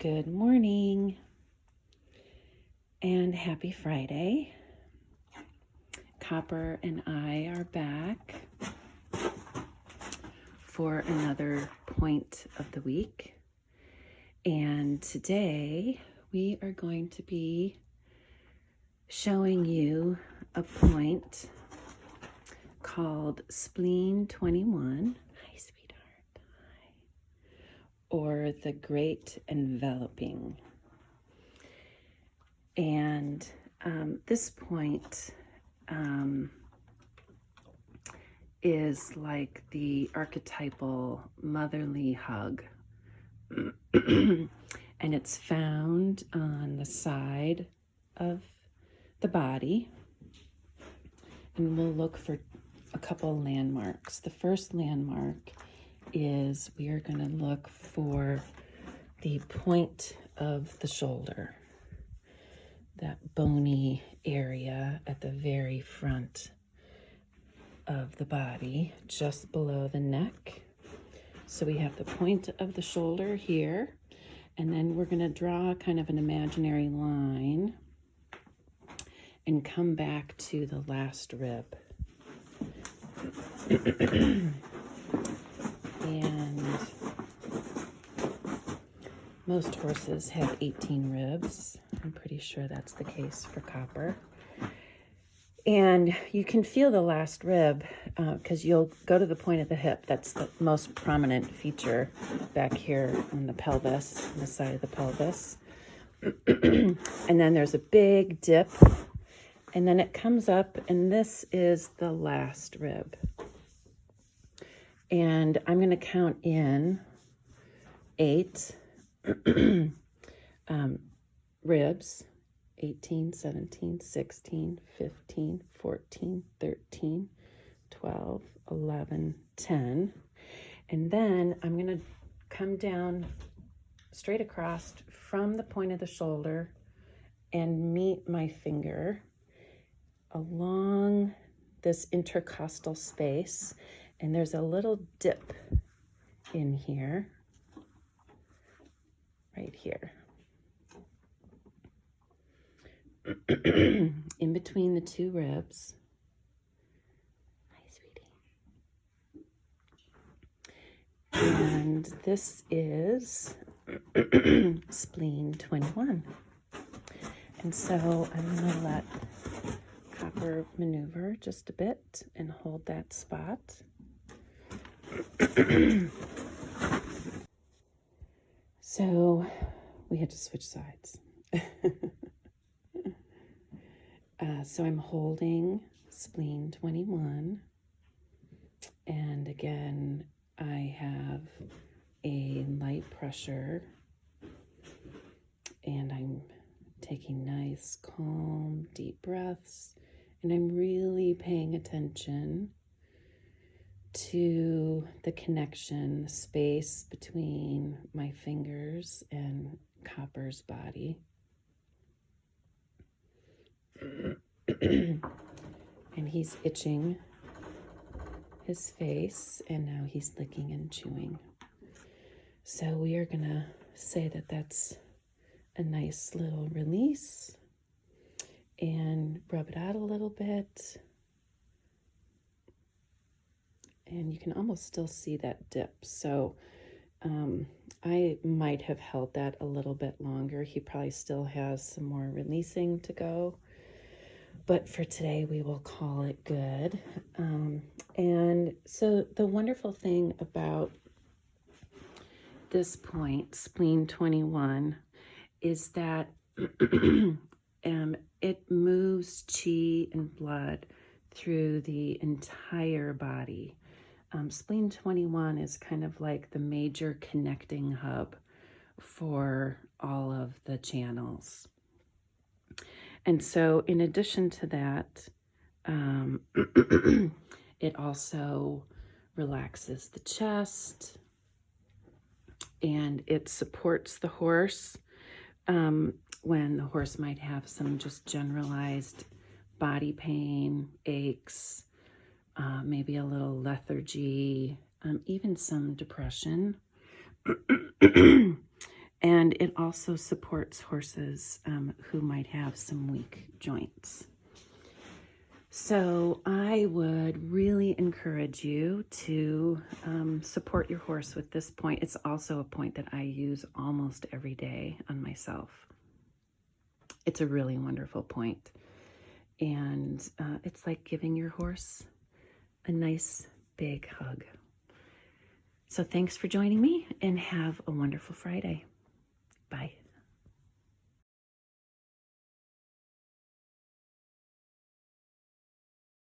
Good morning and happy Friday. Copper and I are back for another point of the week. And today we are going to be showing you a point called Spleen 21. Hi, sweetheart. Hi. Or the Great Enveloping. And this point is like the archetypal motherly hug. And it's found on the side of the body. And we'll look for a couple landmarks. The first landmark is we are going to look for the point of the shoulder, that bony area at the very front of the body, just below the neck. So we have the point of the shoulder here, and then we're going to draw kind of an imaginary line and come back to the last rib. And most horses have 18 ribs. I'm pretty sure that's the case for Copper. And you can feel the last rib because you'll go to the point of the hip. That's the most prominent feature back here on the pelvis, on the side of the pelvis. And then there's a big dip, and then it comes up, and this is the last rib. And I'm going to count in 8 ribs. 18, 17, 16, 15, 14, 13, 12, 11, 10. And then I'm going to come down straight across from the point of the shoulder and meet my finger along this intercostal space. And there's a little dip in here, right here. In between the two ribs. Hi, sweetie. And this is Spleen 21. And so I'm going to let Copper maneuver just a bit and hold that spot. So we had to switch sides. So I'm holding Spleen 21, and again, I have a light pressure, and I'm taking nice, calm, deep breaths, and I'm really paying attention to the connection, the space between my fingers and Copper's body. And he's itching his face, and now he's licking and chewing. So we are going to say that that's a nice little release, and rub it out a little bit. And you can almost still see that dip. So I might have held that a little bit longer. He probably still has some more releasing to go. But for today, we will call it good. And so the wonderful thing about this point, Spleen 21, is that it moves chi and blood through the entire body. Spleen 21 is kind of like the major connecting hub for all of the channels. And so in addition to that, it also relaxes the chest, and it supports the horse when the horse might have some just generalized body pain, aches, maybe a little lethargy, even some depression. And it also supports horses who might have some weak joints. So I would really encourage you to support your horse with this point. It's also a point that I use almost every day on myself. It's a really wonderful point. And it's like giving your horse a nice big hug. So thanks for joining me, and have a wonderful Friday. Bye.